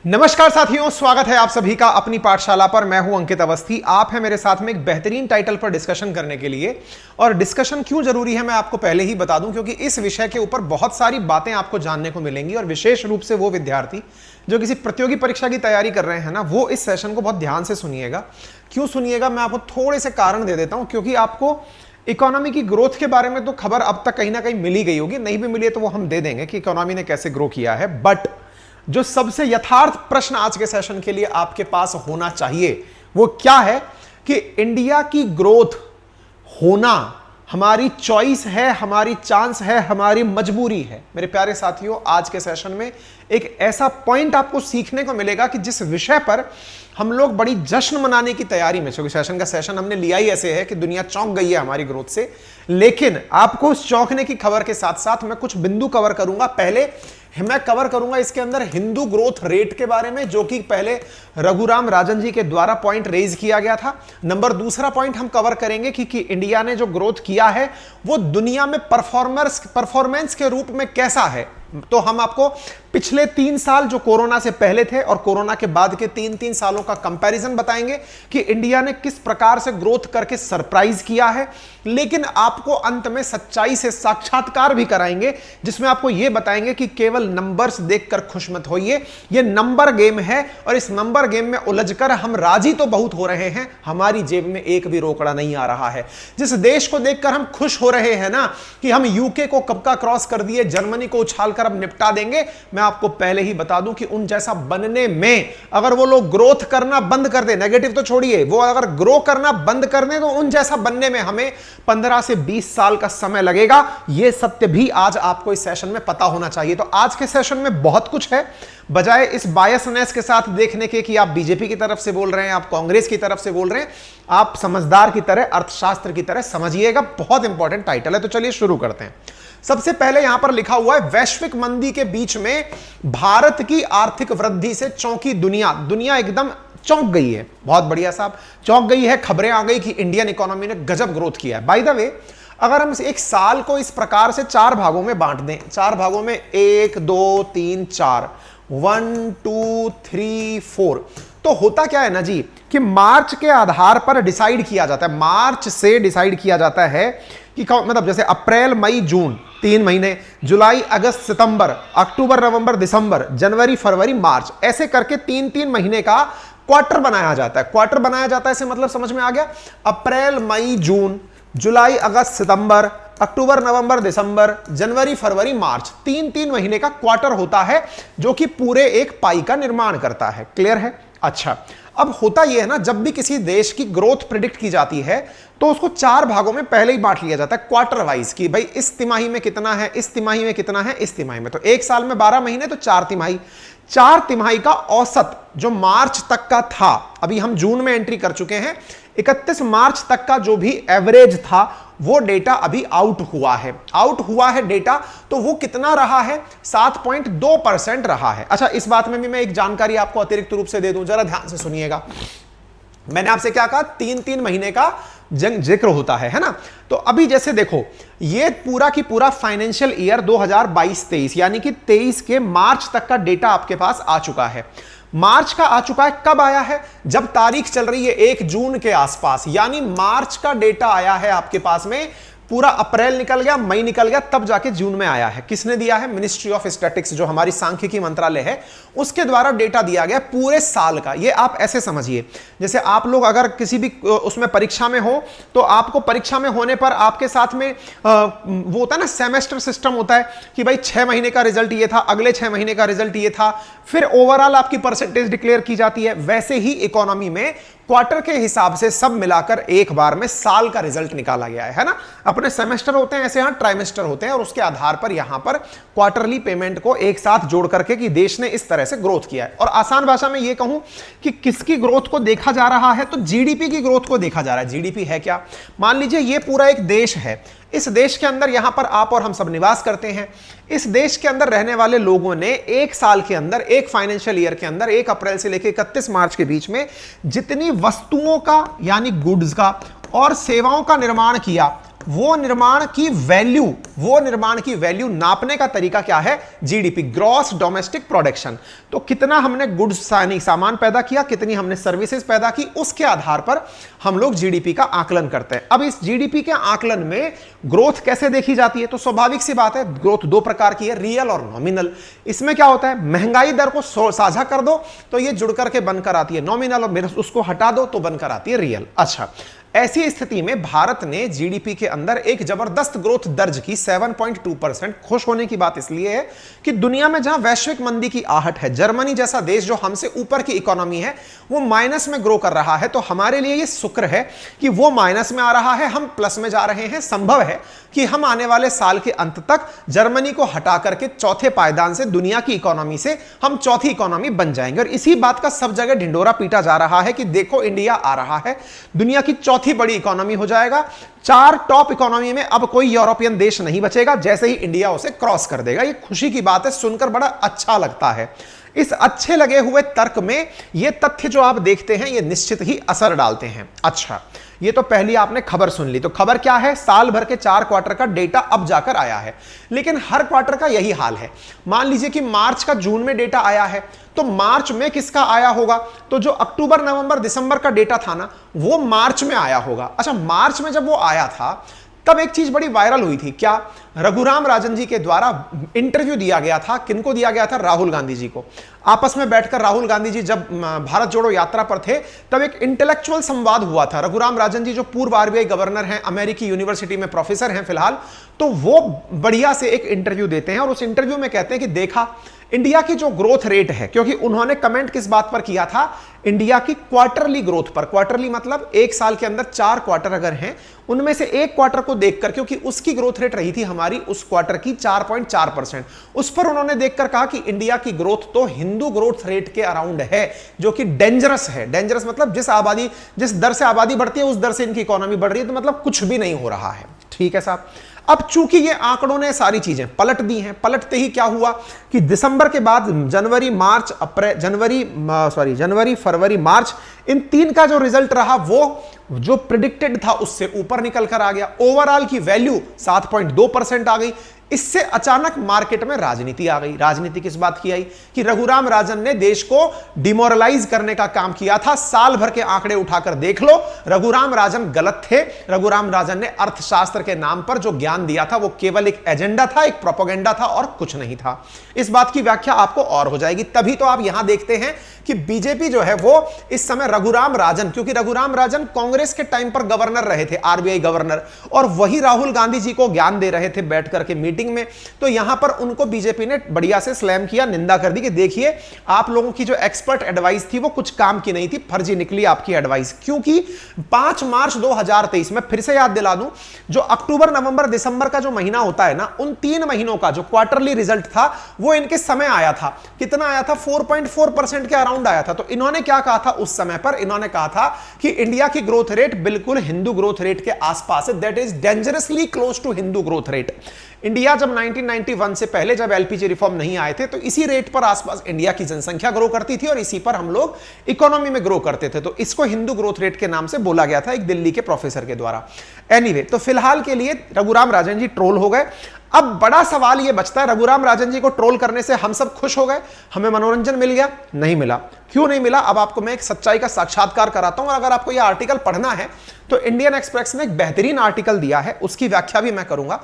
नमस्कार साथियों, स्वागत है आप सभी का अपनी पाठशाला पर। मैं हूं अंकित अवस्थी। आप हैं मेरे साथ में एक बेहतरीन टाइटल पर डिस्कशन करने के लिए। और डिस्कशन क्यों जरूरी है मैं आपको पहले ही बता दूं, क्योंकि इस विषय के ऊपर बहुत सारी बातें आपको जानने को मिलेंगी। और विशेष रूप से वो विद्यार्थी जो किसी प्रतियोगी परीक्षा की तैयारी कर रहे हैं ना, वो इस सेशन को बहुत ध्यान से सुनिएगा। क्यों सुनिएगा, मैं आपको थोड़े से कारण दे देता हूं। क्योंकि आपको इकोनॉमी की ग्रोथ के बारे में तो खबर अब तक कहीं ना कहीं मिली गई होगी, नहीं भी मिली है तो वो हम दे देंगे कि इकोनॉमी ने कैसे ग्रो किया है। बट जो सबसे यथार्थ प्रश्न आज के सेशन के लिए आपके पास होना चाहिए वो क्या है कि इंडिया की ग्रोथ होना हमारी चॉइस है, हमारी चांस है, हमारी मजबूरी है। मेरे प्यारे साथियों, आज के सेशन में एक ऐसा पॉइंट आपको सीखने को मिलेगा कि जिस विषय पर हम लोग बड़ी जश्न मनाने की तैयारी में, क्योंकि सेशन का सेशन हमने लिया ही ऐसे है कि दुनिया चौंक गई है हमारी ग्रोथ से। लेकिन आपको उस चौंकने की खबर के साथ साथ मैं कुछ बिंदु कवर करूंगा। पहले मैं कवर करूंगा इसके अंदर हिंदू ग्रोथ रेट के बारे में, जो कि पहले रघुराम राजन जी के द्वारा पॉइंट रेज किया गया था। दूसरा पॉइंट हम कवर करेंगे कि इंडिया ने जो ग्रोथ किया है वो दुनिया में परफॉर्मेंस के रूप में कैसा है। तो हम आपको पिछले 3 साल जो कोरोना से पहले थे और कोरोना के बाद के 3 सालों का कंपैरिजन बताएंगे कि इंडिया ने किस प्रकार से ग्रोथ करके सरप्राइज किया है। लेकिन आपको अंत में सच्चाई से साक्षात्कार भी कराएंगे, जिसमें आपको यह बताएंगे कि केवल नंबर्स देखकर खुश मत होइए, यह नंबर गेम है। और इस नंबर गेम में उलझकर हम राजी तो बहुत हो रहे हैं, हमारी जेब में एक भी रोकड़ा नहीं आ रहा है। जिस देश को देखकर हम खुश हो रहे हैं ना कि हम यूके को कब का क्रॉस कर दिए, जर्मनी को उछालकर अब निपटा देंगे, मैं आपको पहले ही बता दूं कि उन जैसा बनने में अगर वो लोग ग्रोथ करना बंद कर दे, नेगेटिव तो छोड़िए, वो अगर ग्रो करना बंद कर दे तो उन जैसा बनने में हमें 15 से 20 साल का समय लगेगा। यह सत्य भी आज आपको इस सेशन में पता होना चाहिए। तो आज के सेशन में बहुत कुछ है। बजाय इस बायसनेस के साथ देखने के कि आप बीजेपी की तरफ से बोल रहे हैं, आप कांग्रेस की तरफ से बोल रहे हैं, आप समझदार की तरह, अर्थशास्त्र की तरह समझिएगा। बहुत इंपॉर्टेंट टाइटल है। तो चलिए शुरू करते हैं। सबसे पहले यहां पर लिखा हुआ है, वैश्विक मंदी के बीच में भारत की आर्थिक वृद्धि से चौंकी दुनिया। दुनिया एकदम चौंक गई है। बहुत बढ़िया साहब, चौंक गई है। खबरें आ गई कि इंडियन इकोनॉमी ने गजब ग्रोथ किया है। बाय द वे, अगर हम एक साल को इस प्रकार से 4 भागों में बांट दें, 4 भागों में 1 2 3 4, 1 2 3 4, तो होता क्या है ना जी कि मार्च के आधार पर डिसाइड किया जाता है। मार्च से डिसाइड किया जाता है कि मतलब जैसे अप्रैल मई जून 3 महीने, जुलाई अगस्त सितंबर, अक्टूबर नवंबर दिसंबर, जनवरी फरवरी मार्च, ऐसे करके 3 महीने का क्वार्टर बनाया जाता है। क्वार्टर बनाया जाता है इससे मतलब समझ में आ गया। अप्रैल मई जून, जुलाई अगस्त सितंबर, अक्टूबर नवंबर दिसंबर, जनवरी फरवरी मार्च, 3 महीने का क्वार्टर होता है, जो कि पूरे एक पाई का निर्माण करता है। क्लियर है? अच्छा, अब होता यह है ना, जब भी किसी देश की ग्रोथ प्रिडिक्ट की जाती है तो उसको 4 भागों में पहले ही बांट लिया जाता है, क्वार्टर वाइज, कि भाई इस तिमाही में कितना है, इस तिमाही में कितना है, इस तिमाही में। तो एक साल में 12 महीने तो 4 तिमाही। 4 तिमाही का औसत जो मार्च तक का था, अभी हम जून में एंट्री कर चुके हैं, 31 मार्च तक का जो भी एवरेज था वो डेटा अभी आउट हुआ है डेटा। तो वो कितना रहा है? 7.2% रहा है। अच्छा, इस बात में भी मैं एक जानकारी आपको अतिरिक्त रूप से दे दूं, जरा ध्यान से सुनिएगा। मैंने आपसे क्या कहा? 3 महीने का जिक्र होता है ना। तो अभी जैसे देखो, ये पूरा की पूरा फाइनेंशियल ईयर 2022-23 यानी कि 23 के मार्च तक का डेटा आपके पास आ चुका है। मार्च का आ चुका है। कब आया है? जब तारीख चल रही है 1 जून के आसपास, यानी मार्च का डेटा आया है आपके पास में। पूरा अप्रैल निकल गया, मई निकल गया, तब जाके जून में आया है। किसने दिया है? मिनिस्ट्री ऑफ स्टैटिस्टिक्स, जो हमारी सांख्यिकी मंत्रालय है, उसके द्वारा डेटा दिया गया पूरे साल का। ये आप ऐसे समझिए, जैसे आप लोग अगर किसी भी उसमें परीक्षा में हो तो आपको परीक्षा में होने पर आपके साथ में वो होता है ना, सेमेस्टर सिस्टम होता है कि भाई 6 महीने का रिजल्ट ये था, अगले 6 महीने का रिजल्ट ये था, फिर ओवरऑल आपकी परसेंटेज डिक्लेयर की जाती है। वैसे ही इकोनॉमी में क्वार्टर के हिसाब से सब मिलाकर एक बार में साल का रिजल्ट निकाला गया है ना। अपने सेमेस्टर होते हैं, ऐसे यहां ट्राइमेस्टर होते हैं, और उसके आधार पर यहां पर क्वार्टरली पेमेंट को एक साथ जोड़ करके कि देश ने इस तरह से ग्रोथ किया है। और आसान भाषा में यह कहूं कि किसकी ग्रोथ को देखा जा रहा है, तो जीडीपी की ग्रोथ को देखा जा रहा है। जीडीपी है क्या? मान लीजिए यह पूरा एक देश है। इस देश के अंदर यहां पर आप और हम सब निवास करते हैं। इस देश के अंदर रहने वाले लोगों ने एक साल के अंदर, एक फाइनेंशियल ईयर के अंदर, 1 अप्रैल से लेकर 31 मार्च के बीच में जितनी वस्तुओं का यानी गुड्स का और सेवाओं का निर्माण किया, वो निर्माण की वैल्यू नापने का तरीका क्या है? GDP, gross domestic production. तो कितना हमने गुड्स सामान पैदा किया, कितनी हमने सर्विसेज पैदा की, उसके आधार पर हम लोग जीडीपी का आकलन करते हैं। अब इस जीडीपी के आकलन में ग्रोथ कैसे देखी जाती है? तो स्वाभाविक सी बात है, ग्रोथ दो प्रकार की है, रियल और नॉमिनल। इसमें क्या होता है, महंगाई दर को साझा कर दो तो ये जुड़ करके बनकर आती है नॉमिनल, और उसको हटा दो तो बनकर आती है रियल। अच्छा, ऐसी स्थिति में भारत ने जीडीपी के अंदर एक जबरदस्त ग्रोथ दर्ज की, 7.2%। खुश होने की बात इसलिए है कि दुनिया में जहां वैश्विक मंदी की आहट है, जर्मनी जैसा देश जो हमसे ऊपर की इकोनॉमी है वो माइनस में ग्रो कर रहा है, तो हमारे लिए ये शुक्र है कि वो माइनस में आ रहा है, हम प्लस में जा रहे हैं। संभव है कि हम आने वाले साल के अंत तक जर्मनी को हटा करके चौथे पायदान से, दुनिया की इकोनॉमी से हम चौथी इकोनॉमी बन जाएंगे। और इसी बात का सब जगह ढिंडोरा पीटा जा रहा है कि देखो इंडिया आ रहा है, दुनिया की चौथी बड़ी इकोनॉमी हो जाएगा। 4 टॉप इकोनॉमी में अब कोई यूरोपियन देश नहीं बचेगा, जैसे ही इंडिया उसे क्रॉस कर देगा। ये खुशी की बात है, सुनकर बड़ा अच्छा लगता है। इस अच्छे लगे हुए तर्क में ये तथ्य जो आप देखते हैं ये निश्चित ही असर डालते हैं। अच्छा, ये तो पहली आपने खबर सुन ली। तो खबर क्या है? साल भर के 4 क्वार्टर का डेटा अब जाकर आया है, लेकिन हर क्वार्टर का यही हाल है। मान लीजिए कि मार्च का जून में डेटा आया है, तो मार्च में किसका आया होगा? तो जो अक्टूबर, नवंबर, दिसंबर का डेटा था ना, वो मार्च में आया होगा। अच्छा, मार्च में जब वो आया था तब एक चीज बड़ी वायरल हुई थी। क्या? रघुराम राजन जी के द्वारा इंटरव्यू दिया गया था। किनको दिया गया था? राहुल गांधी जी को। आपस में बैठकर राहुल गांधी जी जब भारत जोड़ो यात्रा पर थे तब एक इंटेलेक्चुअल संवाद हुआ था। रघुराम राजन जी जो पूर्व आरबीआई गवर्नर हैं, अमेरिकी यूनिवर्सिटी में प्रोफेसर हैं फिलहाल, तो वो बढ़िया से एक इंटरव्यू देते हैं और उस इंटरव्यू में कहते हैं कि देखा इंडिया की जो ग्रोथ रेट है, क्योंकि उन्होंने कमेंट किस बात पर किया था? इंडिया की क्वार्टरली ग्रोथ पर। क्वार्टरली मतलब एक साल के अंदर 4 क्वार्टर अगर हैं, उनमें से एक क्वार्टर को देखकर, क्योंकि उसकी ग्रोथ रेट रही थी हमारी उस क्वार्टर की 4.4%, उस पर उन्होंने देखकर कहा कि इंडिया की ग्रोथ तो हिंदू ग्रोथ रेट के अराउंड है, जो कि डेंजरस है। डेंजरस मतलब जिस दर से आबादी बढ़ती है उस दर से इनकी इकोनॉमी बढ़ रही है, तो मतलब कुछ भी नहीं हो रहा है। ठीक है साहब। अब चूंकि ये आंकड़ों ने सारी चीजें पलट दी हैं, पलटते ही क्या हुआ कि दिसंबर के बाद जनवरी, फरवरी, मार्च, इन 3 का जो रिजल्ट रहा वो जो प्रिडिक्टेड था उससे ऊपर निकल कर आ गया। ओवरऑल की वैल्यू 7.2% आ गई। इससे अचानक मार्केट में राजनीति आ गई। राजनीति किस बात की आई? कि रघुराम राजन ने देश को डिमोरलाइज करने का काम किया था। साल भर के आंकड़े उठाकर देख लो, रघुराम राजन गलत थे। रघुराम राजन ने अर्थशास्त्र के नाम पर जो ज्ञान दिया था वो केवल एक एजेंडा था, एक प्रोपेगेंडा था और कुछ नहीं था। इस बात की व्याख्या आपको और हो जाएगी। तभी तो आप यहां देखते हैं कि बीजेपी जो है वो इस समय रघुराम राजन, क्योंकि रघुराम राजन कांग्रेस के टाइम पर गवर्नर रहे थे, आरबीआई गवर्नर, और वही राहुल गांधी जी को ज्ञान दे रहे थे बैठ करके मीटिंग में। तो यहां पर उनको बीजेपी ने बढ़िया से स्लैम किया, निंदा कर दी कि देखिए आप लोगों की जो एक्सपर्ट एडवाइस थी वो कुछ काम की नहीं थी, फर्जी निकली आपकी एडवाइस। क्योंकि 5 मार्च 2023 में फिर से याद दिला दूं, जो अक्टूबर, नवंबर, दिसंबर का जो महीना होता है ना, उन 3 महीनों का जो क्वार्टरली रिजल्ट था वो इनके समय आया था। कितना आया था? 4.4% के अराउंड आया था। तो इन्होंने क्या कहा था उस समय पर? इन्होंने कहा था कि इंडिया की ग्रोथ रेट बिल्कुल हिंदू ग्रोथ रेट के आसपास है, that is dangerously close to Hindu growth rate. India जब 1991 से पहले जब एलपीजी रिफॉर्म नहीं आए थे तो इसी रेट पर आसपास इंडिया की जनसंख्या ग्रो करती थी और इसी पर हम लोग इकोनॉमी में ग्रो करते थे। तो इसको हिंदू ग्रोथ रेट के नाम से बोला गया था एक दिल्ली के प्रोफेसर के द्वारा। एनीवे, तो फिलहाल के लिए रघुराम राजन जी ट्रोल हो गए। अब बड़ा सवाल यह बचता है, रघुराम राजन जी को ट्रोल करने से हम सब खुश हो गए, हमें मनोरंजन मिल गया? नहीं मिला। क्यों नहीं मिला? अब आपको मैं एक सच्चाई का साक्षात्कार कराता हूं। और अगर आपको यह आर्टिकल पढ़ना है तो इंडियन एक्सप्रेस ने एक बेहतरीन आर्टिकल दिया है, उसकी व्याख्या भी मैं करूंगा।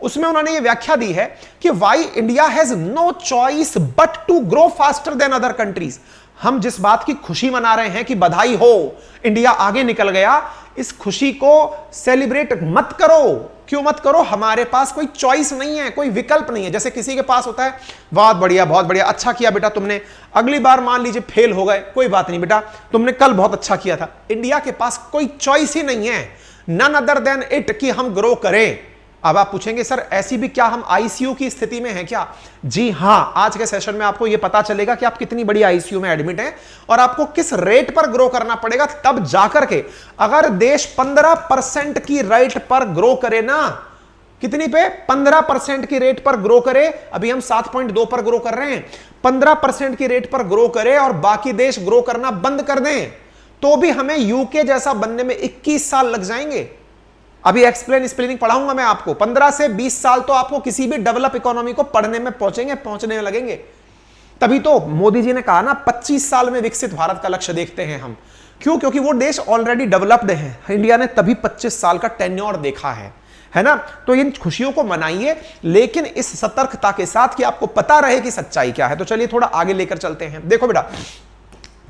उसमें उन्होंने ये व्याख्या दी है कि why India has no choice but to grow faster than other countries. हम जिस बात की खुशी मना रहे हैं कि बधाई हो, इंडिया आगे निकल गया, इस खुशी को सेलिब्रेट मत करो। क्यों मत करो? हमारे पास कोई चॉइस नहीं है, कोई विकल्प नहीं है। जैसे किसी के पास होता है, बहुत बढ़िया, बहुत बढ़िया, अच्छा किया बेटा तुमने, अगली बार मान लीजिए फेल हो गए, कोई बात नहीं बेटा, तुमने कल बहुत अच्छा किया था। इंडिया के पास कोई चॉइस ही नहीं है, नन अदर देन इट, कि हम ग्रो करें। अब आप पूछेंगे सर ऐसी भी क्या हम आईसीयू की स्थिति में हैं क्या? जी हां, आज के सेशन में आपको यह पता चलेगा कि आप कितनी बड़ी आईसीयू में एडमिट हैं और आपको किस रेट पर ग्रो करना पड़ेगा, तब जाकर के अगर देश 15% की रेट पर ग्रो करे ना, कितनी पे? 15% की रेट पर ग्रो करे, अभी हम 7.2 पर ग्रो कर रहे हैं, 15% की रेट पर ग्रो करे और बाकी देश ग्रो करना बंद कर दें, तो भी हमें यूके जैसा बनने में 21 साल लग जाएंगे। अभी एक्सप्लेनिंग पढ़ाऊंगा मैं आपको। 15 से 20 साल तो आपको किसी भी डेवलप इकोनॉमी को पढ़ने में पहुंचने में लगेंगे। तभी तो मोदी जी ने कहा ना 25 साल में विकसित भारत का लक्ष्य देखते हैं हम। क्यों? क्योंकि वो देश ऑलरेडी डेवलप्ड है, इंडिया ने तभी 25 साल का टेन्योर देखा है ना। तो इन खुशियों को मनाइए, लेकिन इस सतर्कता के साथ कि आपको पता रहे कि सच्चाई क्या है। तो चलिए थोड़ा आगे लेकर चलते हैं। देखो बेटा,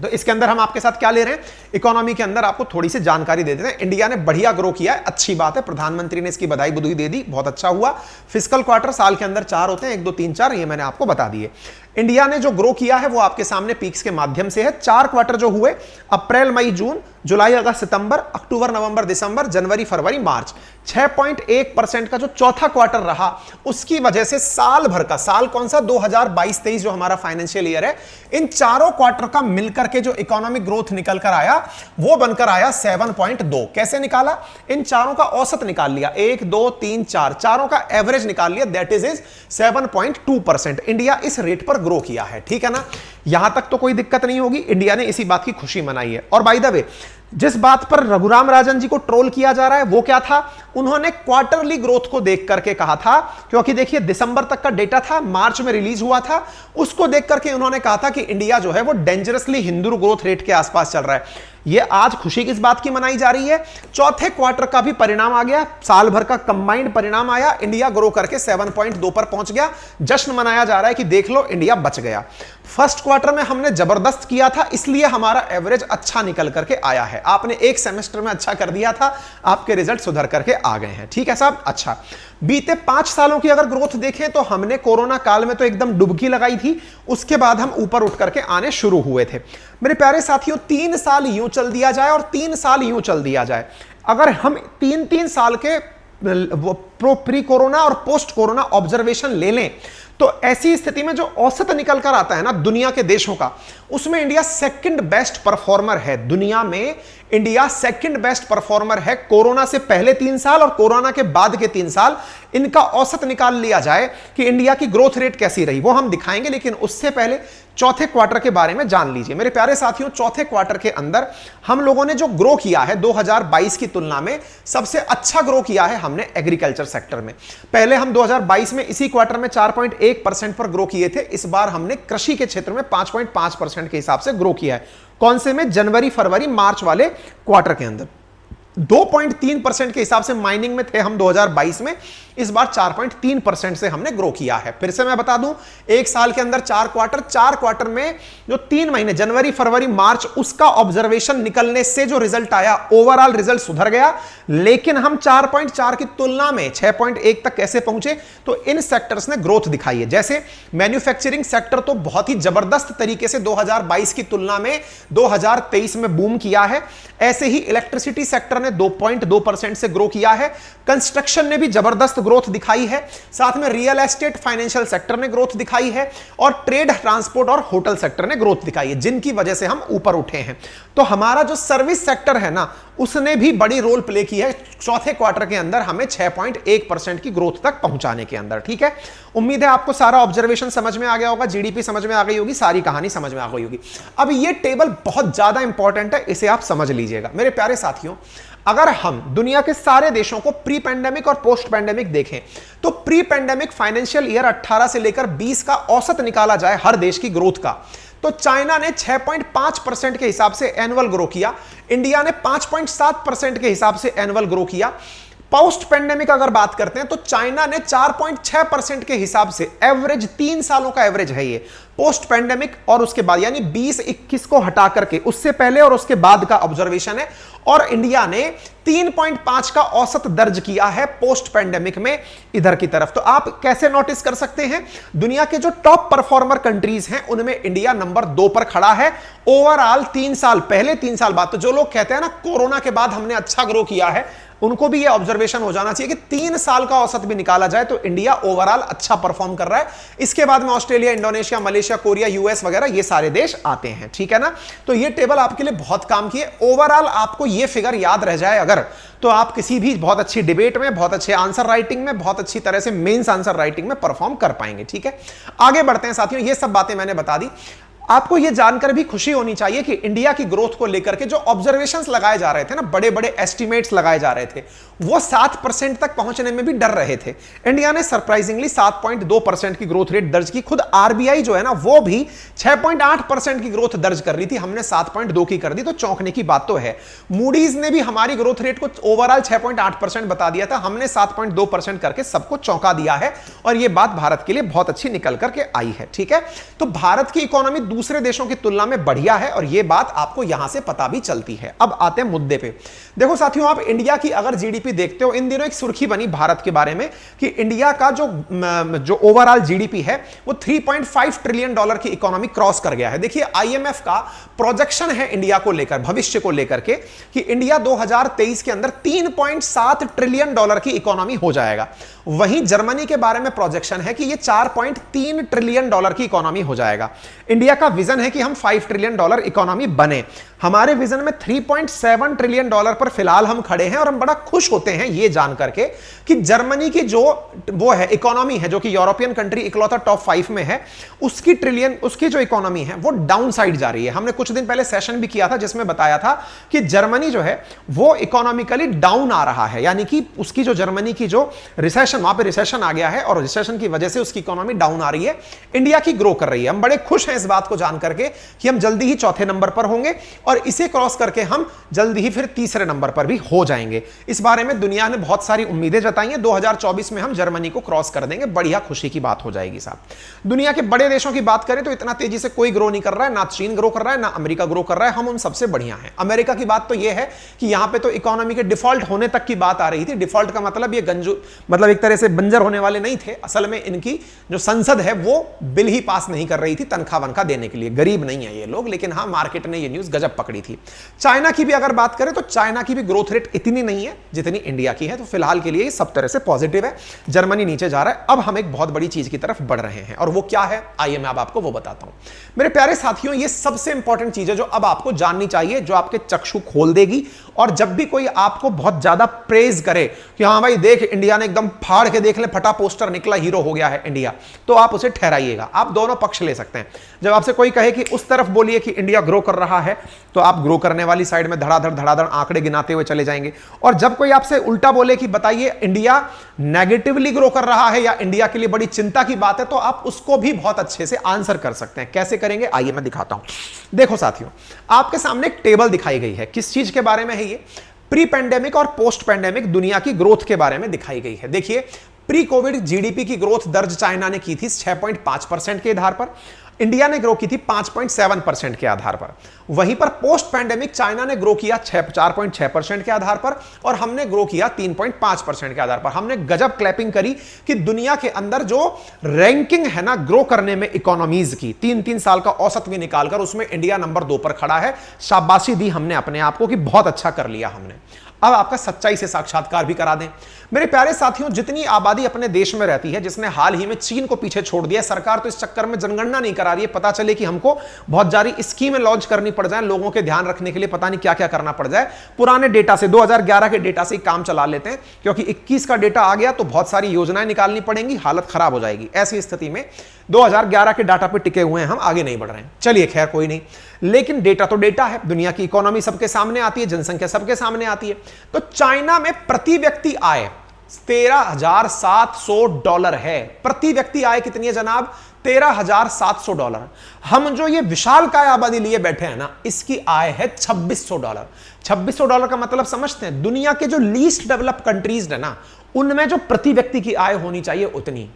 तो इसके अंदर हम आपके साथ क्या ले रहे हैं, इकोनॉमी के अंदर आपको थोड़ी सी जानकारी दे देते हैं। इंडिया ने बढ़िया ग्रो किया है, अच्छी बात है, प्रधानमंत्री ने इसकी बधाई बुधाई दे दी, बहुत अच्छा हुआ। फिस्कल क्वार्टर साल के अंदर 4 होते हैं, 1 2 3 4, ये मैंने आपको बता दिए। इंडिया ने जो ग्रो किया है वो आपके सामने पीक्स के माध्यम से है। 4 क्वार्टर जो हुए, अप्रैल मई जून, जुलाई अगस्त सितंबर, अक्टूबर नवंबर दिसंबर, जनवरी फरवरी मार्च, 6.1% का जो चौथा क्वार्टर रहा, उसकी वजह से साल भर का, साल कौन सा, 2022-23 जो हमारा फाइनेंशियल ईयर है, इन चारों क्वार्टर का मिलकर के जो इकोनॉमिक ग्रोथ निकल कर आया वो बनकर आया 7.2। कैसे निकाला? इन चारों का औसत निकाल लिया, 1 2 3 4, चारों का एवरेज निकाल लिया, दैट इज 7.2%। इंडिया इस रेट पर ग्रो किया है, ठीक है ना। यहां तक तो कोई दिक्कत नहीं होगी, इंडिया ने इसी बात की खुशी मनाई है। और बाय द वे, जिस बात पर रघुराम राजन जी को ट्रोल किया जा रहा है वो क्या था, उन्होंने क्वार्टरली ग्रोथ को देख करके कहा था, क्योंकि देखिए दिसंबर तक का डेटा था, मार्च में रिलीज हुआ था, उसको देख करके उन्होंने कहा था कि इंडिया जो है वो डेंजरसली हिंदू ग्रोथ रेट के आसपास चल रहा है। ये आज खुशी किस बात की मनाई जा रही है, चौथे क्वार्टर का भी परिणाम आ गया, साल भर का कंबाइंड परिणाम आया, इंडिया ग्रो करके 7.2 पर पहुंच गया। जश्न मनाया जा रहा है कि देख लो इंडिया बच गया। फर्स्ट क्वार्टर में हमने जबरदस्त किया था, इसलिए हमारा एवरेज अच्छा निकल करके आया है। आपने एक सेमेस्टर में अच्छा कर दिया था, आपके रिजल्ट सुधर करके आ गए हैं, ठीक है साहब। अच्छा, बीते 5 सालों की अगर ग्रोथ देखें तो हमने कोरोना काल में तो एकदम डुबकी लगाई थी, उसके बाद हम ऊपर उठ करके आने शुरू हुए थे। मेरे प्यारे साथियों, 3 साल यूं चल दिया जाए और 3 साल यूं चल दिया जाए, अगर हम 3-3 साल के प्री कोरोना और पोस्ट कोरोना ऑब्जर्वेशन ले लें, तो ऐसी स्थिति में जो औसत निकल कर आता है ना दुनिया के देशों का, उसमें इंडिया सेकंड बेस्ट परफॉर्मर है। दुनिया में इंडिया सेकंड बेस्ट परफॉर्मर है। कोरोना से पहले 3 साल और कोरोना के बाद के 3 साल, इनका औसत निकाल लिया जाए कि इंडिया की ग्रोथ रेट कैसी रही, वो हम दिखाएंगे। लेकिन उससे पहले चौथे क्वार्टर के बारे में जान लीजिए मेरे प्यारे साथियों। चौथे क्वार्टर के अंदर हम लोगों ने जो ग्रो किया है 2022 की तुलना में, सबसे अच्छा ग्रो किया है हमने एग्रीकल्चर सेक्टर में। पहले हम 2022 में इसी क्वार्टर में 4.1% पर ग्रो किए थे, इस बार हमने कृषि के क्षेत्र में 5.5% के हिसाब से ग्रो किया है। कौन से में? जनवरी फरवरी मार्च वाले क्वार्टर के अंदर। 2.3% के हिसाब से माइनिंग में थे हम 2022 में, इस बार 4.3% से हमने ग्रो किया है। फिर से मैं बता दूं, एक साल के अंदर 4 क्वार्टर में जो 3 महीने जनवरी फरवरी मार्च, उसका ऑब्जर्वेशन निकलने से जो रिजल्ट आया, ओवरऑल रिजल्ट सुधर गया। लेकिन हम 4.4 की तुलना में 6.1 तक कैसे पहुंचे, तो इन सेक्टर्स ने ग्रोथ दिखाई है। जैसे मैन्युफैक्चरिंग सेक्टर तो बहुत ही जबरदस्त तरीके से 2022 की तुलना में 2023 में बूम किया है। ऐसे ही इलेक्ट्रिसिटी सेक्टर ने 2.2% से ग्रो किया है। कंस्ट्रक्शन ने भी जबरदस्त ग्रोथ दिखाई है, साथ में रियल एस्टेट फाइनेंशियल सेक्टर ने ग्रोथ दिखाई है, और ट्रेड ट्रांसपोर्ट और होटल सेक्टर ने ग्रोथ दिखाई है, जिनकी वजह से हम ऊपर उठे हैं। तो हमारा जो सर्विस सेक्टर है ना, उसने भी बड़ी रोल प्ले की है चौथे क्वार्टर के अंदर हमें 6.1% की ग्रोथ तक पहुंचाने के अंदर, ठीक है। उम्मीद है आपको सारा ऑब्जर्वेशन समझ में आ गया होगा, जीडीपी समझ में आ गई होगी, सारी कहानी समझ में आ गई होगी। अब ये टेबल बहुत ज्यादा इंपॉर्टेंट है, इसे आप समझ लीजिएगा मेरे प्यारे साथियों। अगर हम दुनिया के सारे देशों को प्री पैंडेमिक और पोस्ट पैंडेमिक देखें, तो प्री पैंडेमिक फाइनेंशियल ईयर 18 से लेकर 20 का औसत निकाला जाए हर देश की ग्रोथ का, तो चाइना ने 6.5% के हिसाब से एनुअल ग्रो किया, इंडिया ने 5.7% के हिसाब से एनुअल ग्रो किया। पोस्ट पेंडेमिक अगर बात करते हैं तो चाइना ने 4.6% के हिसाब से एवरेज, 3 सालों का एवरेज है ये पोस्ट पेंडेमिक, और उसके बाद यानी 20-21 को हटा करके उससे पहले और उसके बाद का ऑब्जर्वेशन है। और इंडिया ने 3.5 का औसत दर्ज किया है पोस्ट पेंडेमिक में इधर की तरफ। तो आप कैसे नोटिस कर सकते हैं, दुनिया के जो टॉप परफॉर्मर कंट्रीज हैं उनमें इंडिया नंबर 2 पर खड़ा है ओवरऑल। 3 साल पहले 3 साल बाद, तो जो लोग कहते हैं ना कोरोना के बाद हमने अच्छा ग्रो किया है, उनको भी ये ऑब्जर्वेशन हो जाना चाहिए कि 3 साल का औसत भी निकाला जाए तो इंडिया ओवरऑल अच्छा परफॉर्म कर रहा है। इसके बाद में Australia, Indonesia, Malaysia, Korea, US वगैरह ये सारे देश आते हैं, ठीक है ना। तो ये टेबल आपके लिए बहुत काम की है। ओवरऑल आपको ये फिगर याद रह जाए अगर, तो आप किसी भी बहुत अच्छी डिबेट में, बहुत अच्छे आंसर राइटिंग में, बहुत अच्छी तरह से मेंस आंसर राइटिंग में परफॉर्म कर पाएंगे, ठीक है। आगे बढ़ते हैं साथियों, ये सब बातें मैंने बता दी। आपको यह जानकर भी खुशी होनी चाहिए कि इंडिया की ग्रोथ को लेकर के जो ऑब्जर्वेशंस लगाए जा रहे थे ना, बड़े बड़े एस्टिमेट्स लगाए जा रहे थे, वो 7% तक पहुंचने में भी डर रहे थे। इंडिया ने सरप्राइजिंगली 7.2% की ग्रोथ रेट दर्ज की। खुद आरबीआई जो है ना, वो भी 6.8% की ग्रोथ दर्ज कर रही थी, हमने 7.2 की कर दी, तो चौंकने की बात तो है। मूडीज ने भी हमारी ग्रोथ रेट को ओवरऑल 6.8% बता दिया था, हमने 7.2% करके सबको चौंका दिया है, और यह बात भारत के लिए बहुत अच्छी निकल करके आई है। ठीक है, तो भारत की इकोनॉमी दूसरे देशों की तुलना में बढ़िया है, और यह बात आपको यहां से पता भी चलती है। अब आते हैं मुद्दे पे। देखो साथियों, आप इंडिया की अगर जीडीपी देखते हो, इन दिनों एक सुर्खी बनी भारत के बारे में कि इंडिया का जो ओवरऑल जीडीपी है वो $3.5 ट्रिलियन की इकोनॉमी क्रॉस कर गया है। देखिए, आईएमएफ का प्रोजेक्शन है इंडिया को लेकर, भविष्य को लेकर के, कि इंडिया 2023 के अंदर $3.7 ट्रिलियन की इकोनॉमी हो जाएगा। वहीं जर्मनी के बारे में प्रोजेक्शन है कि ये $4.3 ट्रिलियन की इकोनॉमी हो जाएगा। इंडिया का विजन है कि हम $5 ट्रिलियन इकोनॉमी बने। हमारे विजन में $3.7 ट्रिलियन पर फिलहाल हम खड़े हैं, और हम बड़ा खुश होते हैं ये जान करके कि जर्मनी की जो वो है इकोनॉमी है, जो कि यूरोपियन कंट्री इकलौता टॉप 5 में है, उसकी जो इकोनॉमी है वो डाउन साइड जा रही है। हमने कुछ दिन पहले सेशन भी किया था जिसमें बताया था कि जर्मनी जो है वो इकोनॉमिकली डाउन आ रहा है, यानी कि उसकी जो जर्मनी की जो रिसेशन, वहां पे रिसेशन आ गया है, और रिसेशन की वजह से उसकी इकोनॉमी डाउन आ रही है। इंडिया की ग्रो कर रही है। हम बड़े खुश हैं इस बात को जान करके कि हम जल्दी ही चौथे नंबर पर होंगे, और इसे क्रॉस करके हम जल्दी ही फिर तीसरे नंबर पर भी हो जाएंगे। इस बारे में दुनिया ने बहुत सारी उम्मीदें जताई हैं। 2024 में हम जर्मनी को क्रॉस कर देंगे, बढ़िया खुशी की बात हो जाएगी साहब। दुनिया के बड़े देशों की बात करें तो इतना तेजी से कोई ग्रो नहीं कर रहा है, ना चीन ग्रो कर रहा है, ना अमेरिका ग्रो कर रहा है। हम उन सबसे बढ़िया हैं। अमेरिका की बात तो यह है कि यहां पे तो इकोनॉमी के डिफॉल्ट होने तक की बात आ रही थी। डिफॉल्ट का मतलब ये मतलब एक तरह से बंजर होने वाले नहीं थे। असल में इनकी जो संसद है वो बिल ही पास नहीं कर रही थी तनख्वाह वनखा देने के लिए। गरीब नहीं है ये लोग, लेकिन हाँ, मार्केट ने ये न्यूज गजब पकड़ी थी। चाइना की भी अगर बात करें तो चाइना की भी ग्रोथ रेट इतनी नहीं है जितनी इंडिया की है, तो फिलहाल के लिए सब तरह से पॉजिटिव है। जर्मनी नीचे जा रहा है। अब हम एक बहुत बड़ी चीज की तरफ बढ़ रहे हैं, और वो क्या है, आइए मैं अब आपको वो बताता हूं। मेरे प्यारे साथियों, ये सबसे इंपॉर्टेंट चीज है जो अब आपको जाननी चाहिए, जो आपके चक्षु खोल देगी। और जब भी कोई आपको बहुत ज्यादा प्रेज करे कि हाँ भाई देख, इंडिया ने एकदम फाड़ के देख ले, फटा पोस्टर निकला, हीरो हो गया है इंडिया, तो आप उसे ठहराइएगा। आप दोनों पक्ष ले सकते हैं। जब आपसे कोई कहे कि उस तरफ बोलिए कि इंडिया ग्रो कर रहा है, तो आप ग्रो करने वाली साइड में धड़ाधड़ आंकड़े गिनाते हुए चले जाएंगे। और जब कोई आपसे उल्टा बोले कि बताइए इंडिया नेगेटिवली ग्रो कर रहा है या इंडिया के लिए बड़ी चिंता की बात है, तो आप उसको भी बहुत अच्छे से आंसर कर सकते हैं। कैसे करेंगे, आइए मैं दिखाता हूं। देखो साथियों, आपके सामने एक टेबल दिखाई गई है। किस चीज के बारे में है ये? प्री पेंडेमिक और पोस्ट पेंडेमिक दुनिया की ग्रोथ के बारे में दिखाई गई है। देखिए, प्री कोविड जीडीपी की ग्रोथ दर्ज चाइना ने की थी 6.5% के आधार पर, इंडिया ने ग्रो की थी 5.7% के आधार पर। वहीं पर पोस्ट पैंडेमिक चाइना ने ग्रो किया 4.6% के आधार पर, और हमने ग्रो किया 3.5% के आधार पर। हमने गजब क्लैपिंग करी कि दुनिया के अंदर जो रैंकिंग है ना ग्रो करने में इकोनॉमीज की, 3 साल का औसत भी निकालकर, उसमें इंडिया नंबर 2 पर खड़ा है। शाबाशी दी हमने अपने आप को कि बहुत अच्छा कर लिया हमने। अब आपका सच्चाई से साक्षात्कार भी करा दें। मेरे प्यारे साथियों, जितनी आबादी अपने देश में रहती है, जिसने हाल ही में चीन को पीछे छोड़ दिया, सरकार तो इस चक्कर में जनगणना नहीं करा रही है। पता चले कि हमको बहुत सारी स्कीमें लॉन्च करनी पड़ जाए, लोगों के ध्यान रखने के लिए पता नहीं क्या क्या करना पड़ जाए। पुराने डेटा से, 2011 के डेटा से काम चला लेते हैं, क्योंकि 21 का डेटा आ गया तो बहुत सारी योजनाएं निकालनी पड़ेंगी, हालत खराब हो जाएगी। ऐसी स्थिति में 2011 के डाटा पे टिके हुए हैं हम, आगे नहीं बढ़ रहे हैं। चलिए खैर कोई नहीं, लेकिन डेटा तो डेटा है। दुनिया की इकोनॉमी सबके सामने आती है, जनसंख्या सबके सामने आती है। तो चाइना में प्रति व्यक्ति आय $13,700 है। प्रति व्यक्ति आय कितनी है जनाब? $13,700। हम जो ये विशालकाय आबादी लिए बैठे हैं ना, इसकी आय है $2,600। $2,600 का मतलब समझते हैं? दुनिया के जो लीस्ट डेवलप कंट्रीज है ना, उनमें जो प्रति व्यक्ति की आय होनी चाहिए उतनी।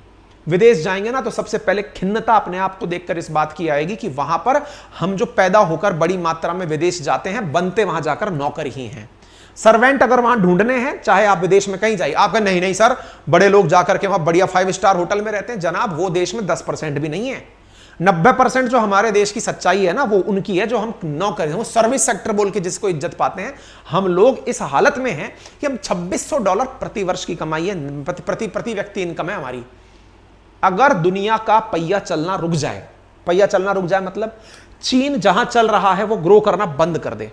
विदेश जाएंगे ना तो सबसे पहले खिन्नता अपने आप को देखकर इस बात की आएगी कि वहां पर हम जो पैदा होकर बड़ी मात्रा में विदेश जाते हैं, बनते वहां जाकर नौकर ही हैं। सर्वेंट अगर वहां ढूंढने हैं, चाहे आप विदेश में कहीं जाइए, आप कहें नहीं नहीं सर, बड़े लोग जाकर के वहां बढ़िया 5 स्टार होटल में रहते हैं। जनाब, वो देश में 10% भी नहीं है। 90% जो हमारे देश की सच्चाई है ना, वो उनकी है जो हम नौकर हैं, वो सर्विस सेक्टर बोल के जिसको इज्जत पाते हैं। हम लोग इस हालत में हैं कि हम $2,600 प्रति वर्ष की कमाई है, प्रति व्यक्ति इनकम है हमारी। अगर दुनिया का पहिया चलना रुक जाए, पहिया चलना रुक जाए मतलब चीन जहां चल रहा है वो ग्रो करना बंद कर दे,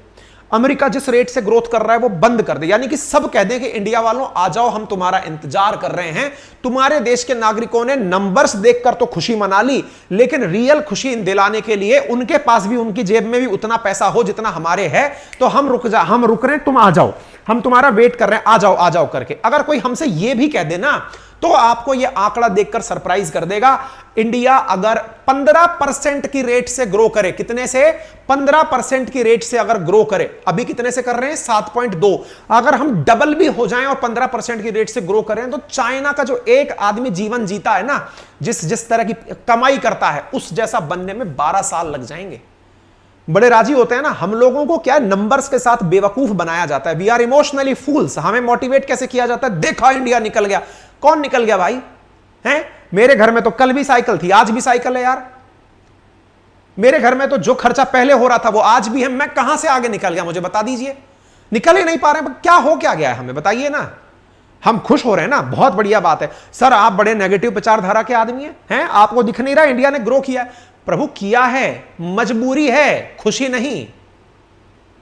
अमेरिका जिस रेट से ग्रोथ कर रहा है वो बंद कर दे, यानी कि सब कह दें कि इंडिया वालों आ जाओ, हम तुम्हारा इंतजार कर रहे हैं। तुम्हारे देश के नागरिकों ने नंबर्स देखकर तो खुशी मना ली, लेकिन रियल खुशी दिलाने के लिए उनके पास भी, उनकी जेब में भी उतना पैसा हो जितना हमारे है, तो हम रुक रहे हैं, तुम आ जाओ, हम तुम्हारा वेट कर रहे हैं, आ जाओ करके। अगर कोई हमसे यह भी कह देना तो आपको यह आंकड़ा देखकर सरप्राइज कर देगा। इंडिया अगर 15% की रेट से ग्रो करे, कितने से? 15% की रेट से अगर ग्रो करे, अभी कितने से कर रहे हैं? 7.2। अगर हम डबल भी हो जाएं और 15% की रेट से ग्रो करें, तो चाइना का जो एक आदमी जीवन जीता है ना, जिस तरह की कमाई करता है, उस जैसा बनने में 12 साल लग जाएंगे। बड़े राजी होते हैं ना। हम लोगों को क्या नंबर्स के साथ बेवकूफ बनाया जाता है। वी आर इमोशनली फूल्स। हमें मोटिवेट कैसे किया जाता है? देखा इंडिया निकल गया। कौन निकल गया भाई? हैं? मेरे घर में तो कल भी साइकिल थी, आज भी साइकिल है यार। मेरे घर में तो जो खर्चा पहले हो रहा था वो आज भी है। मैं कहां से आगे निकल गया? मुझे बता दीजिए। निकल ही नहीं पा रहे हैं। क्या गया है हमें बताइए ना। हम खुश हो रहे हैं ना, बहुत बढ़िया बात है। सर आप बड़े नेगेटिव विचारधारा के आदमी हैं, आपको दिख नहीं रहा इंडिया ने ग्रो किया है? प्रभु किया है, मजबूरी है, खुशी नहीं।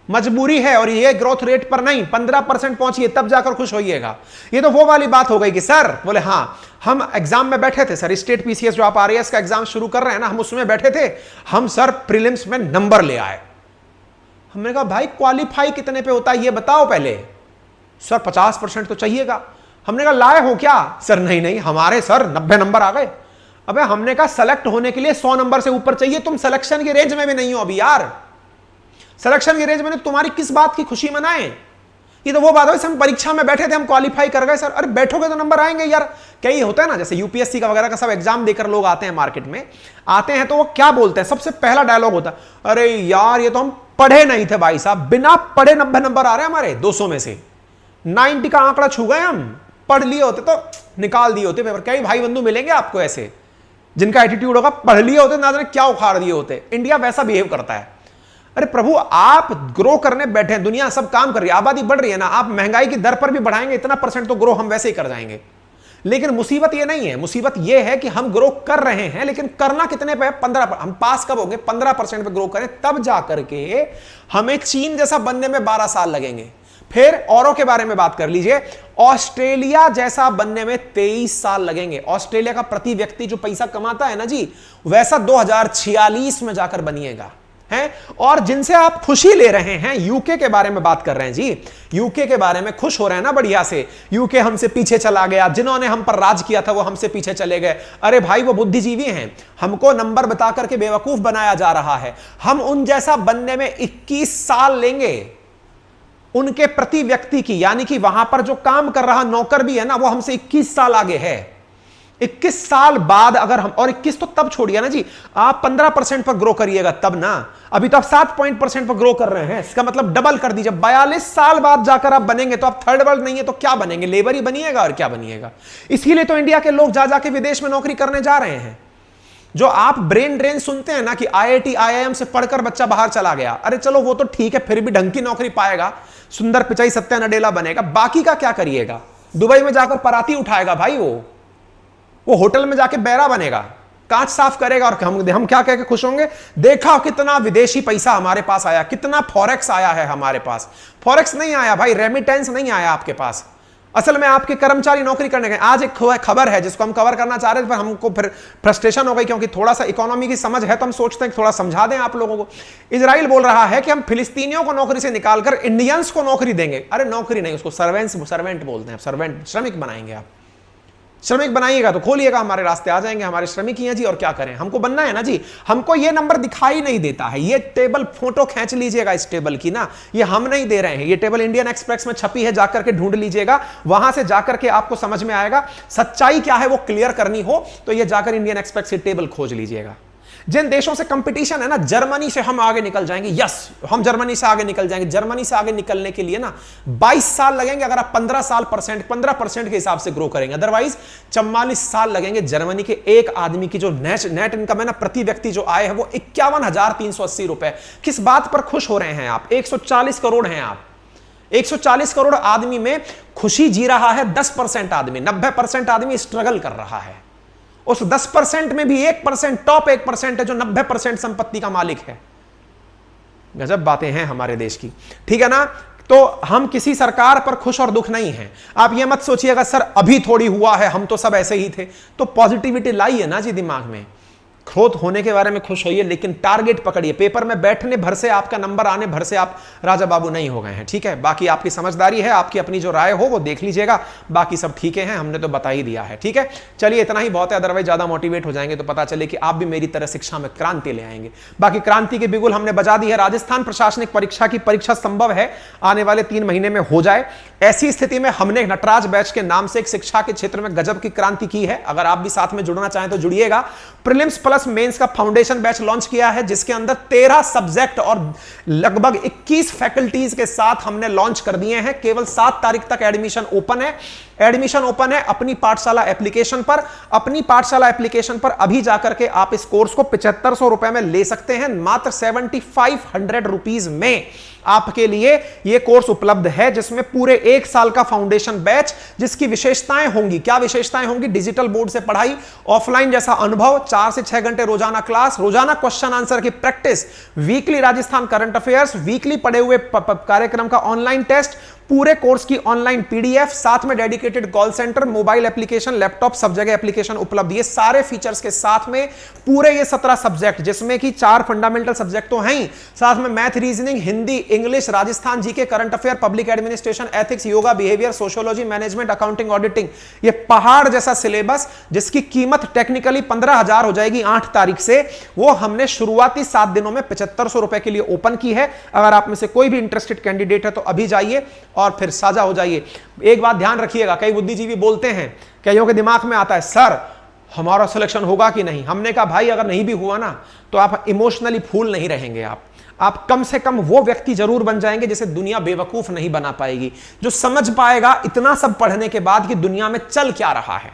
मजबूरी है, और ये ग्रोथ रेट पर नहीं, 15% पहुंचिए तब जाकर खुश होइएगा। ये तो वो वाली बात हो गई कि सर बोले हाँ हम एग्जाम में बैठे थे सर, स्टेट पीसीएस जो आप आरएएस का एग्जाम शुरू कर रहे हैं ना, हम उसमें बैठे थे, हम सर प्रीलिम्स में नंबर ले आए। हमने कहा भाई क्वालिफाई कितने पे होता है ये बताओ पहले। सर 50% तो चाहिएगा। हमने कहा लाए हो क्या? सर नहीं हमारे सर 90 नंबर आ गए। अबे हमने कहा सेलेक्ट होने के लिए 100 नंबर से ऊपर चाहिए, तुम सिलेक्शन की रेंज में भी नहीं हो अभी यार। सिलेक्शन की रेंज में तुम्हारी किस बात की खुशी मनाएं? ये तो वो बात है, हम परीक्षा में बैठे थे, हम क्वालिफाई कर गए सर। अरे बैठोगे तो नंबर आएंगे यार। कई होता है ना, जैसे यूपीएससी का वगैरह का सब एग्जाम देकर लोग आते हैं, मार्केट में आते हैं, तो वो क्या बोलते हैं? सबसे पहला डायलॉग होता है, अरे यार ये तो हम पढ़े नहीं थे भाई साहब, बिना पढ़े 90 नंबर आ रहे हैं हमारे 200 में से। 90 का आंकड़ा छू गए हम, पढ़ लिए होते तो निकाल दिए होते पेपर। कई भाई बंधु मिलेंगे आपको ऐसे जिनका एटीट्यूड होगा, पढ़ लिए होते ना जाने क्या उखाड़ दिए होते। इंडिया वैसा बिहेव करता है। अरे प्रभु आप ग्रो करने बैठे हैं, दुनिया सब काम कर रही है, आबादी बढ़ रही है ना, आप महंगाई की दर पर भी बढ़ाएंगे इतना % तो ग्रो हम वैसे ही कर जाएंगे। लेकिन मुसीबत ये नहीं है, मुसीबत ये है कि हम ग्रो कर रहे हैं, लेकिन करना कितने पे है? 15। हम पास कब होंगे? 15% पे ग्रो करें, तब जाकर के हमें चीन जैसा बनने में 12 साल लगेंगे। फिर औरों के बारे में बात कर लीजिए, ऑस्ट्रेलिया जैसा बनने में 23 साल लगेंगे। ऑस्ट्रेलिया का प्रति व्यक्ति जो पैसा कमाता है ना जी, वैसा 2046 में जाकर बनिएगा है। और जिनसे आप खुशी ले रहे हैं, यूके के बारे में बात कर रहे हैं जी, यूके के बारे में खुश हो रहे हैं ना बढ़िया से। यूके हमसे पीछे चला गया, जिन्होंने हम पर राज किया था वो हमसे पीछे चले गए। अरे भाई वो बुद्धिजीवी हैं, हमको नंबर बता करके बेवकूफ बनाया जा रहा है। हम उन जैसा बनने में 21 साल लेंगे उनके प्रति व्यक्ति की, यानी कि वहां पर जो काम कर रहा नौकर भी है ना, वो हमसे 21 साल आगे है। 21 साल बाद अगर हम, और 21 तो तब छोड़िए ना जी, आप 15% पर ग्रो करिएगा तब ना। अभी तो आप 7% पर ग्रो कर रहे हैं, इसका मतलब डबल कर दीजिए। 42 साल बाद जाकर आप बनेंगे, तो आप थर्ड वर्ल्ड नहीं है तो क्या बनेंगे? लेबर ही बनिएगा और क्या बनिएगा। इसीलिए तो इंडिया के लोग जा जाके विदेश में नौकरी करने जा रहे हैं। जो आप ब्रेन ड्रेन सुनते हैं ना कि आईआईटी आईआईएम से पढ़कर बच्चा बाहर चला गया, अरे चलो वो तो ठीक है, फिर भी ढंग की नौकरी पाएगा, सुंदर पिचाई सत्या नडेला बनेगा। बाकी का क्या करिएगा? दुबई में जाकर पराती उठाएगा भाई, वो होटल में जाके बैरा बनेगा, कांच साफ करेगा, और हम क्या कह के खुश होंगे? देखा कितना विदेशी पैसा हमारे पास आया, कितना फॉरेक्स आया है हमारे पास। फॉरेक्स नहीं आया भाई, रेमिटेंस नहीं आया आपके पास। असल में आपके कर्मचारी नौकरी करने गए। आज एक खबर है जिसको हम कवर करना चाह रहे थे, पर हमको फिर फ्रस्ट्रेशन हो गई, क्योंकि थोड़ा सा इकोनॉमी की समझ है तो हम सोचते हैं कि थोड़ा समझा दें आप लोगों को। इजराइल बोल रहा है कि हम फिलिस्तीनियों को नौकरी से निकालकर इंडियंस को नौकरी देंगे। अरे नौकरी नहीं, उसको सर्वेंट बोलते हैं। सर्वेंट, श्रमिक बनाएंगे आप। श्रमिक बनाइएगा तो खोलिएगा, हमारे रास्ते आ जाएंगे। हमारे श्रमिक ही हैं जी, और क्या करें? हमको बनना है ना जी। हमको ये नंबर दिखाई नहीं देता है। ये टेबल फोटो खींच लीजिएगा इस टेबल की ना, ये हम नहीं दे रहे हैं। ये टेबल इंडियन एक्सप्रेस में छपी है, जाकर के ढूंढ लीजिएगा, वहां से जाकर के आपको समझ में आएगा। सच्चाई क्या है वो क्लियर करनी हो तो ये जाकर इंडियन एक्सप्रेस की टेबल खोज लीजिएगा। जिन देशों से कंपटीशन है ना, जर्मनी से हम आगे निकल जाएंगे। यस, हम जर्मनी से आगे निकल जाएंगे। जर्मनी से आगे निकलने के लिए ना 22 साल लगेंगे अगर आप 15% के हिसाब से ग्रो करेंगे। अदरवाइज 44 साल लगेंगे। जर्मनी के एक आदमी की जो नेट इनकम है ना, प्रति व्यक्ति जो आय है, वो 51,380 रुपए। किस बात पर खुश हो रहे हैं आप? 140 करोड़ हैं आप। 140 करोड़ आदमी में खुशी जी रहा है 10% आदमी। 90% आदमी स्ट्रगल कर रहा है। उस 10% में भी 1%, टॉप 1% है जो 90% संपत्ति का मालिक है। गजब बातें हैं हमारे देश की, ठीक है ना। तो हम किसी सरकार पर खुश और दुख नहीं हैं। आप ये मत सोचिएगा सर अभी थोड़ी हुआ है, हम तो सब ऐसे ही थे। तो पॉजिटिविटी लाइए ना जी दिमाग में, ग्रोथ होने के बारे में खुश होइए, लेकिन टारगेट पकड़िए। पेपर में बैठने भर से, आपका नंबर आने भर से आप राजा बाबू नहीं हो गए हैं, ठीक है। बाकी आपकी समझदारी है, आपकी अपनी जो राय हो वो देख लीजिएगा, बाकी सब ठीक है, हमने तो बता ही दिया है, ठीक है। चलिए इतना ही बहुत है, अदरवाइज ज्यादा मोटिवेट हो जाएंगे तो पता चले कि आप भी मेरी तरह शिक्षा में क्रांति ले आएंगे। बाकी क्रांति की बिगुल हमने बजा दी है। राजस्थान प्रशासनिक परीक्षा की परीक्षा संभव है आने वाले 3 महीने में हो जाए। ऐसी स्थिति में हमने नटराज बैच के नाम से एक शिक्षा के क्षेत्र में गजब की क्रांति की है। अगर आप भी साथ में जुड़ना चाहें तो जुड़िएगा। प्रीलिम्स प्लस मेंस का फाउंडेशन बैच लॉन्च किया है, जिसके अंदर 13 सब्जेक्ट और लगभग 21 फैकल्टीज के साथ हमने लॉन्च कर दिए हैं। केवल 7 तारीख तक एडमिशन ओपन है। एडमिशन ओपन है अपनी पाठशाला एप्लीकेशन पर। अपनी पाठशाला एप्लीकेशन पर अभी जाकर के आप इस कोर्स को 7500 रुपए में ले सकते हैं। मात्र 7500 रुपीज में आपके लिए यह कोर्स उपलब्ध है, जिसमें पूरे 1 साल का फाउंडेशन बैच, जिसकी विशेषताएं होंगी। क्या विशेषताएं होंगी? डिजिटल बोर्ड से पढ़ाई, ऑफलाइन जैसा अनुभव, 4 से 6 घंटे रोजाना क्लास, रोजाना क्वेश्चन आंसर की practice, weekly Rajasthan current affairs, weekly पढ़े हुए कार्यक्रम का ऑनलाइन टेस्ट, पूरे कोर्स की ऑनलाइन पीडीएफ, साथ में dedicated call centre, mobile application, laptop, सब जगह एप्लीकेशन उपलब्ध। ये सारे फीचर्स के साथ में पूरे ये 17 सब्जेक्ट, जिसमें कि 4 फंडामेंटल सब्जेक्ट तो हैं ही, साथ में math, reasoning, Hindi, English, Rajasthan GK, current affair, public administration, ethics, yoga, behaviour, sociology, management, accounting, auditing. ये पहाड़ जैसा सिलेबस, जिसकी कीमत टेक्निकली 15,000 हो जाएगी 8 तारीख से, वो हमने शुरुआती 7 दिनों में 7500 रुपए के लिए ओपन की है। अगर आप में से कोई भी इंटरेस्टेड कैंडिडेट है तो अभी जाइए और फिर साझा हो जाइए। एक बात ध्यान रखिएगा, कई बुद्धिजीवी बोलते हैं, कईयों के दिमाग में आता है सर हमारा सिलेक्शन होगा कि नहीं। हमने कहा भाई अगर नहीं भी हुआ ना तो आप इमोशनली फूल नहीं रहेंगे। आप कम से कम वो व्यक्ति जरूर बन जाएंगे जिसे दुनिया बेवकूफ नहीं बना पाएगी, जो समझ पाएगा इतना सब पढ़ने के बाद कि दुनिया में चल क्या रहा है।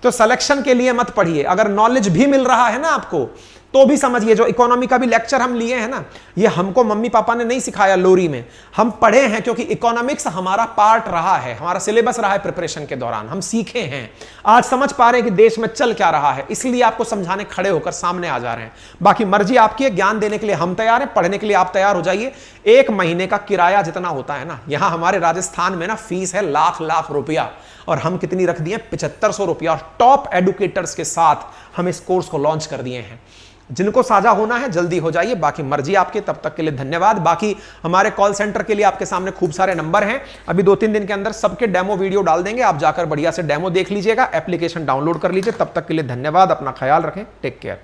तो सिलेक्शन के लिए मत पढ़िए, अगर नॉलेज भी मिल रहा है ना आपको तो भी समझिए। जो इकोनॉमी का भी लेक्चर हम लिए हैं ना, ये हमको मम्मी पापा ने नहीं सिखाया लोरी में, हम पढ़े हैं, क्योंकि इकोनॉमिक्स हमारा पार्ट रहा है, हमारा सिलेबस रहा है प्रिपरेशन के दौरान, हम सीखे हैं। आज समझ पा रहे हैं कि देश में चल क्या रहा है, इसलिए आपको समझाने खड़े होकर सामने आ जा रहे हैं। बाकी मर्जी आपकी है, ज्ञान देने के लिए हम तैयार हैं, पढ़ने के लिए आप तैयार हो जाइए। 1 महीने का किराया जितना होता है ना, यहां हमारे राजस्थान में ना फीस है लाख रुपया, और हम कितनी रख दिए? 7500 रुपया। और टॉप एडुकेटर्स के साथ हम इस कोर्स को लॉन्च कर दिए हैं। जिनको साझा होना है जल्दी हो जाइए, बाकी मर्जी आपके। तब तक के लिए धन्यवाद। बाकी हमारे कॉल सेंटर के लिए आपके सामने खूब सारे नंबर हैं, अभी 2-3 दिन के अंदर सबके डेमो वीडियो डाल देंगे, आप जाकर बढ़िया से डेमो देख लीजिएगा, एप्लीकेशन डाउनलोड कर लीजिए। तब तक के लिए धन्यवाद, अपना ख्याल रखें, टेक केयर।